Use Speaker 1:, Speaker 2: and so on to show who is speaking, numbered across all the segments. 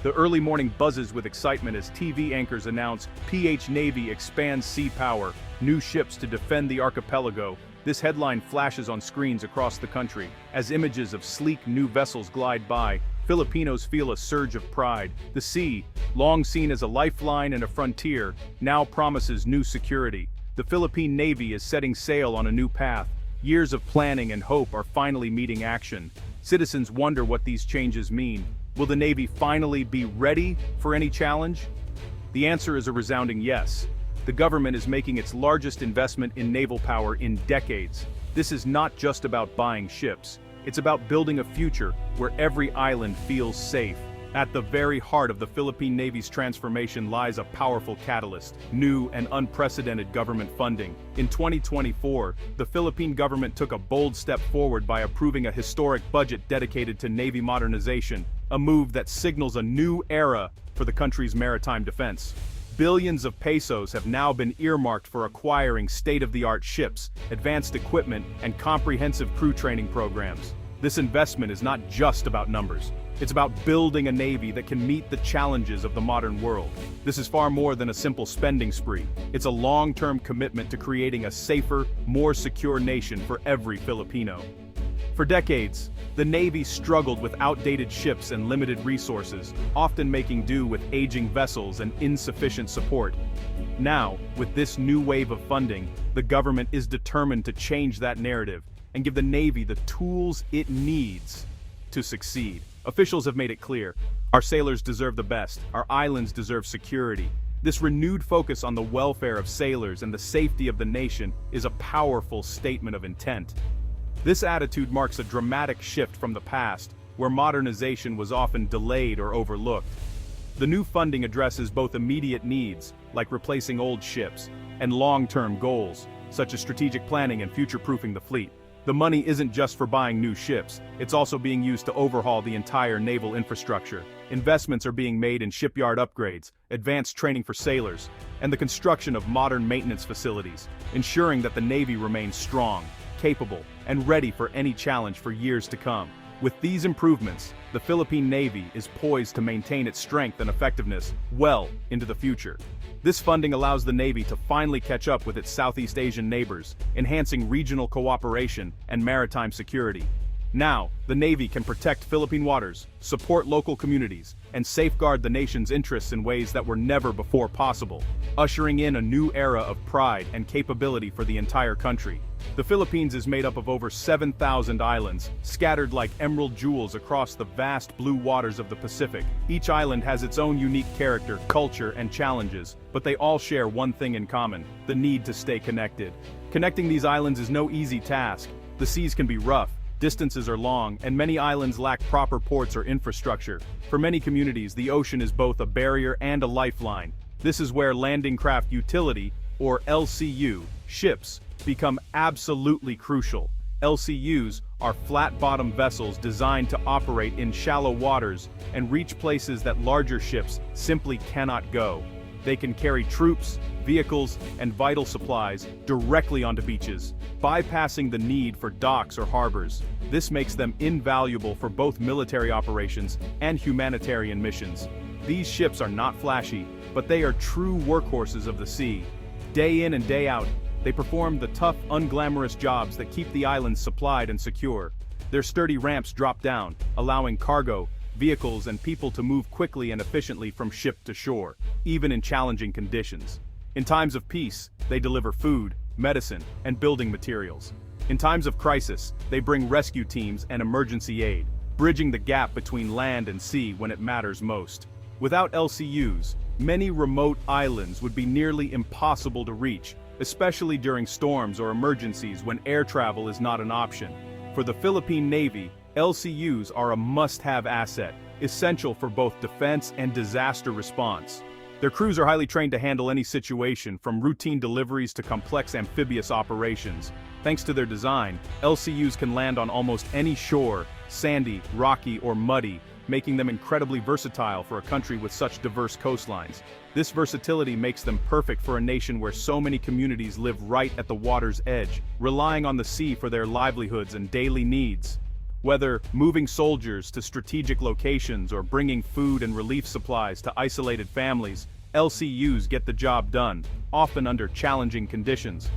Speaker 1: The early morning buzzes with excitement as TV anchors announce PH Navy expands sea power, new ships to defend the archipelago. This headline flashes on screens across the country. As images of sleek new vessels glide by, Filipinos feel a surge of pride. The sea, long seen as a lifeline and a frontier, now promises new security. The Philippine Navy is setting sail on a new path. Years of planning and hope are finally meeting action. Citizens wonder what these changes mean. Will the Navy finally be ready for any challenge? The answer is a resounding yes. The government is making its largest investment in naval power in decades. This is not just about buying ships. It's about building a future where every island feels safe. At the very heart of the Philippine Navy's transformation lies a powerful catalyst: new and unprecedented government funding. In 2024, the Philippine government took a bold step forward by approving a historic budget dedicated to Navy modernization, a move that signals a new era for the country's maritime defense. Billions of pesos have now been earmarked for acquiring state-of-the-art ships, advanced equipment, and comprehensive crew training programs. This investment is not just about numbers. It's about building a Navy that can meet the challenges of the modern world. This is far more than a simple spending spree. It's a long-term commitment to creating a safer, more secure nation for every Filipino. For decades, the Navy struggled with outdated ships and limited resources, often making do with aging vessels and insufficient support. Now, with this new wave of funding, the government is determined to change that narrative and give the Navy the tools it needs to succeed. Officials have made it clear: our sailors deserve the best, our islands deserve security. This renewed focus on the welfare of sailors and the safety of the nation is a powerful statement of intent. This attitude marks a dramatic shift from the past, where modernization was often delayed or overlooked. The new funding addresses both immediate needs, like replacing old ships, and long-term goals, such as strategic planning and future-proofing the fleet. The money isn't just for buying new ships, it's also being used to overhaul the entire naval infrastructure. Investments are being made in shipyard upgrades, advanced training for sailors, and the construction of modern maintenance facilities, ensuring that the Navy remains strong, capable, and ready for any challenge for years to come. With these improvements, the Philippine Navy is poised to maintain its strength and effectiveness well into the future. This funding allows the Navy to finally catch up with its Southeast Asian neighbors, enhancing regional cooperation and maritime security. Now, the Navy can protect Philippine waters, support local communities, and safeguard the nation's interests in ways that were never before possible, ushering in a new era of pride and capability for the entire country. The Philippines is made up of over 7,000 islands, scattered like emerald jewels across the vast blue waters of the Pacific. Each island has its own unique character, culture, and challenges, but they all share one thing in common: the need to stay connected. Connecting these islands is no easy task. The seas can be rough, distances are long, and many islands lack proper ports or infrastructure. For many communities, the ocean is both a barrier and a lifeline. This is where landing craft utility, or LCU, ships, become absolutely crucial. LCUs are flat-bottom vessels designed to operate in shallow waters and reach places that larger ships simply cannot go. They can carry troops, vehicles, and vital supplies directly onto beaches, bypassing the need for docks or harbors. This makes them invaluable for both military operations and humanitarian missions. These ships are not flashy, but they are true workhorses of the sea. Day in and day out, they perform the tough, unglamorous jobs that keep the islands supplied and secure. Their sturdy ramps drop down, allowing cargo, vehicles, and people to move quickly and efficiently from ship to shore, even in challenging conditions. In times of peace, they deliver food, medicine, and building materials. In times of crisis, they bring rescue teams and emergency aid, bridging the gap between land and sea when it matters most. Without LCUs, many remote islands would be nearly impossible to reach, especially during storms or emergencies when air travel is not an option. For the Philippine Navy, LCUs are a must-have asset, essential for both defense and disaster response. Their crews are highly trained to handle any situation, from routine deliveries to complex amphibious operations. Thanks to their design, LCUs can land on almost any shore, sandy, rocky, or muddy, making them incredibly versatile for a country with such diverse coastlines. This versatility makes them perfect for a nation where so many communities live right at the water's edge, relying on the sea for their livelihoods and daily needs. Whether moving soldiers to strategic locations or bringing food and relief supplies to isolated families, LCUs get the job done, often under challenging conditions.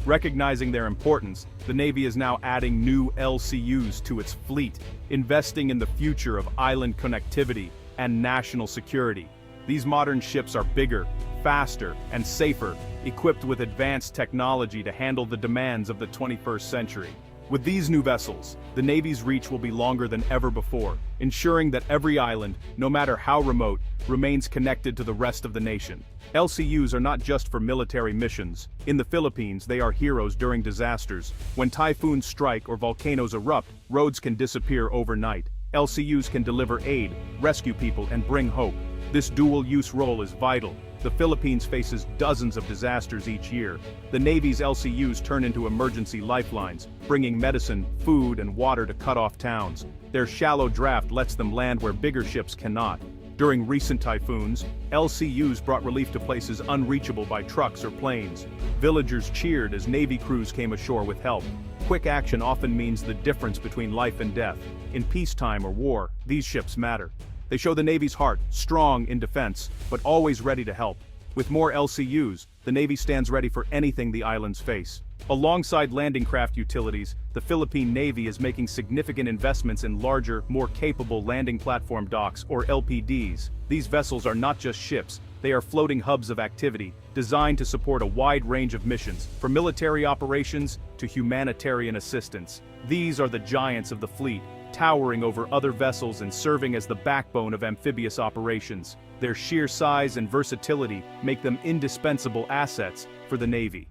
Speaker 1: Recognizing their importance, the Navy is now adding new LCUs to its fleet, investing in the future of island connectivity and national security. These modern ships are bigger, faster, and safer, equipped with advanced technology to handle the demands of the 21st century. With these new vessels, the Navy's reach will be longer than ever before, ensuring that every island, no matter how remote, remains connected to the rest of the nation. LCUs are not just for military missions. In the Philippines, they are heroes during disasters. When typhoons strike or volcanoes erupt, roads can disappear overnight. LCUs can deliver aid, rescue people, and bring hope. This dual-use role is vital. The Philippines faces dozens of disasters each year. The Navy's LCUs turn into emergency lifelines, bringing medicine, food, and water to cut-off towns. Their shallow draft lets them land where bigger ships cannot. During recent typhoons, LCUs brought relief to places unreachable by trucks or planes. Villagers cheered as Navy crews came ashore with help. Quick action often means the difference between life and death. In peacetime or war, these ships matter. They show the Navy's heart, strong in defense, but always ready to help. With more LCUs, the Navy stands ready for anything the islands face. Alongside landing craft utilities, the Philippine Navy is making significant investments in larger, more capable landing platform docks, or LPDs. These vessels are not just ships, they are floating hubs of activity, designed to support a wide range of missions, from military operations to humanitarian assistance. These are the giants of the fleet, towering over other vessels and serving as the backbone of amphibious operations. Their sheer size and versatility make them indispensable assets for the Navy.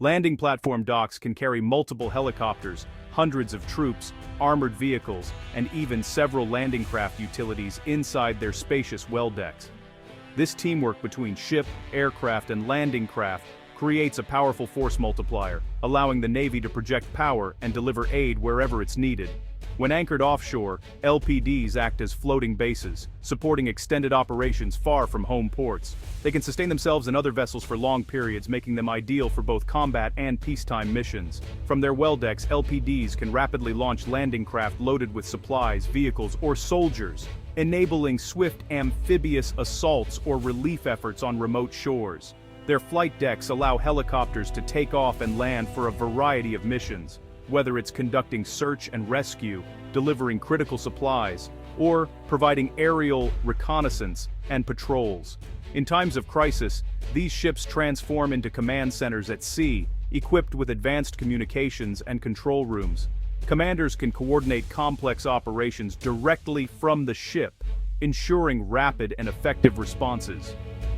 Speaker 1: Landing platform docks can carry multiple helicopters, hundreds of troops, armored vehicles, and even several landing craft utilities inside their spacious well decks. This teamwork between ship, aircraft, and landing craft creates a powerful force multiplier, allowing the Navy to project power and deliver aid wherever it's needed. When anchored offshore, LPDs act as floating bases, supporting extended operations far from home ports. They can sustain themselves and other vessels for long periods, making them ideal for both combat and peacetime missions. From their well decks, LPDs can rapidly launch landing craft loaded with supplies, vehicles, or soldiers, enabling swift amphibious assaults or relief efforts on remote shores. Their flight decks allow helicopters to take off and land for a variety of missions, whether it's conducting search and rescue, delivering critical supplies, or providing aerial reconnaissance and patrols. In times of crisis, these ships transform into command centers at sea, equipped with advanced communications and control rooms. Commanders can coordinate complex operations directly from the ship, ensuring rapid and effective responses.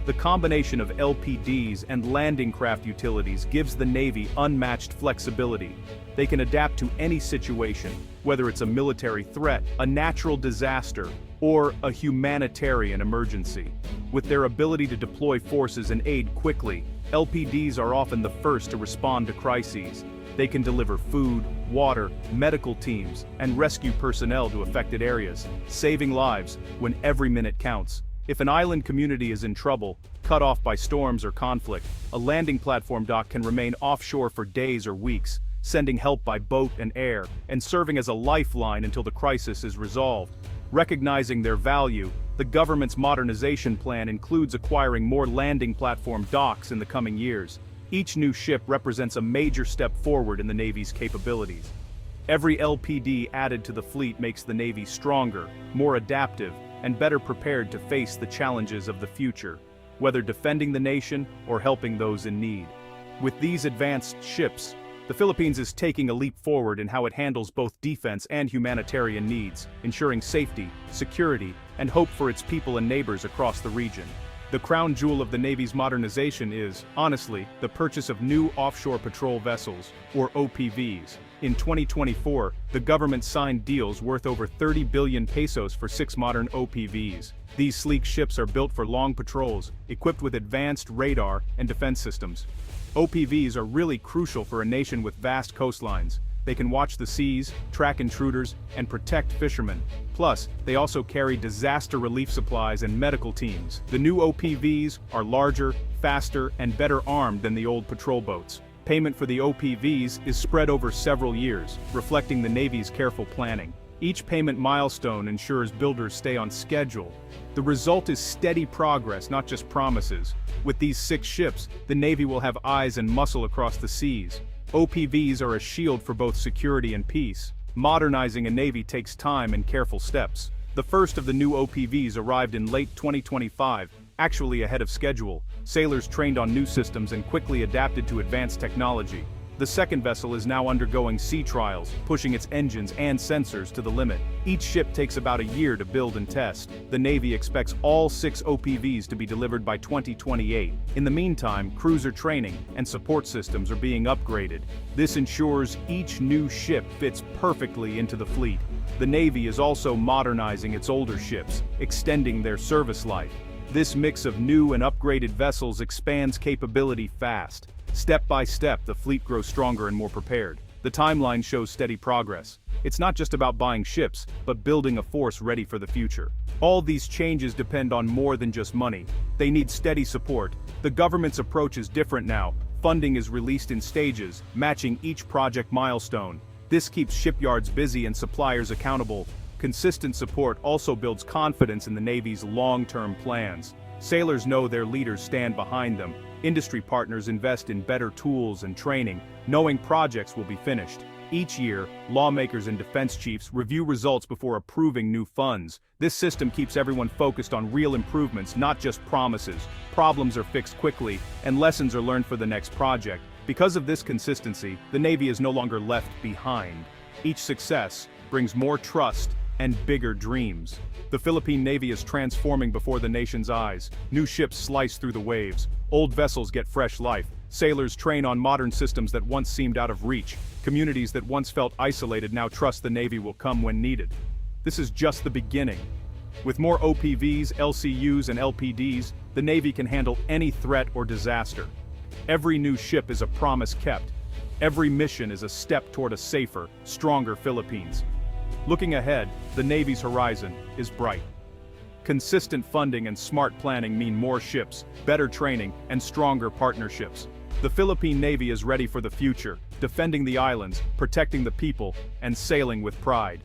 Speaker 1: The combination of LPDs and landing craft utilities gives the Navy unmatched flexibility. They can adapt to any situation, whether it's a military threat, a natural disaster, or a humanitarian emergency. With their ability to deploy forces and aid quickly, LPDs are often the first to respond to crises. They can deliver food, water, medical teams, and rescue personnel to affected areas, saving lives when every minute counts. If an island community is in trouble, cut off by storms or conflict, a landing platform dock can remain offshore for days or weeks, sending help by boat and air, and serving as a lifeline until the crisis is resolved. Recognizing their value, the government's modernization plan includes acquiring more landing platform docks in the coming years. Each new ship represents a major step forward in the Navy's capabilities. Every LPD added to the fleet makes the Navy stronger, more adaptive, and better prepared to face the challenges of the future, whether defending the nation or helping those in need. With these advanced ships, the Philippines is taking a leap forward in how it handles both defense and humanitarian needs, ensuring safety, security, and hope for its people and neighbors across the region. The crown jewel of the Navy's modernization is, honestly, the purchase of new Offshore Patrol Vessels, or OPVs. In 2024, the government signed deals worth over 30 billion pesos for 6 modern OPVs. These sleek ships are built for long patrols, equipped with advanced radar and defense systems. OPVs are really crucial for a nation with vast coastlines. They can watch the seas, track intruders, and protect fishermen. Plus, they also carry disaster relief supplies and medical teams. The new OPVs are larger, faster, and better armed than the old patrol boats, Payment for the OPVs is spread over several years, reflecting the Navy's careful planning. Each payment milestone ensures builders stay on schedule. The result is steady progress, not just promises. With these 6 ships, the Navy will have eyes and muscle across the seas. OPVs are a shield for both security and peace. Modernizing a Navy takes time and careful steps. The first of the new OPVs arrived in late 2025, actually ahead of schedule. Sailors trained on new systems and quickly adapted to advanced technology. The second vessel is now undergoing sea trials, pushing its engines and sensors to the limit. Each ship takes about a year to build and test. The Navy expects all 6 OPVs to be delivered by 2028. In the meantime, cruiser training and support systems are being upgraded. This ensures each new ship fits perfectly into the fleet. The Navy is also modernizing its older ships, extending their service life. This mix of new and upgraded vessels expands capability fast. Step by step, the fleet grows stronger and more prepared. The timeline shows steady progress. It's not just about buying ships, but building a force ready for the future. All these changes depend on more than just money. They need steady support. The government's approach is different now. Funding is released in stages, matching each project milestone. This keeps shipyards busy and suppliers accountable. Consistent support also builds confidence in the Navy's long-term plans. Sailors know their leaders stand behind them. Industry partners invest in better tools and training, knowing projects will be finished. Each year, lawmakers and defense chiefs review results before approving new funds. This system keeps everyone focused on real improvements, not just promises. Problems are fixed quickly, and lessons are learned for the next project. Because of this consistency, the Navy is no longer left behind. Each success brings more trust and bigger dreams. The Philippine Navy is transforming before the nation's eyes. New ships slice through the waves. Old vessels get fresh life. Sailors train on modern systems that once seemed out of reach. Communities that once felt isolated now trust the Navy will come when needed. This is just the beginning. With more OPVs, LCUs, and LPDs, the Navy can handle any threat or disaster. Every new ship is a promise kept. Every mission is a step toward a safer, stronger Philippines. Looking ahead, the Navy's horizon is bright. Consistent funding and smart planning mean more ships, better training, and stronger partnerships. The Philippine Navy is ready for the future, defending the islands, protecting the people, and sailing with pride.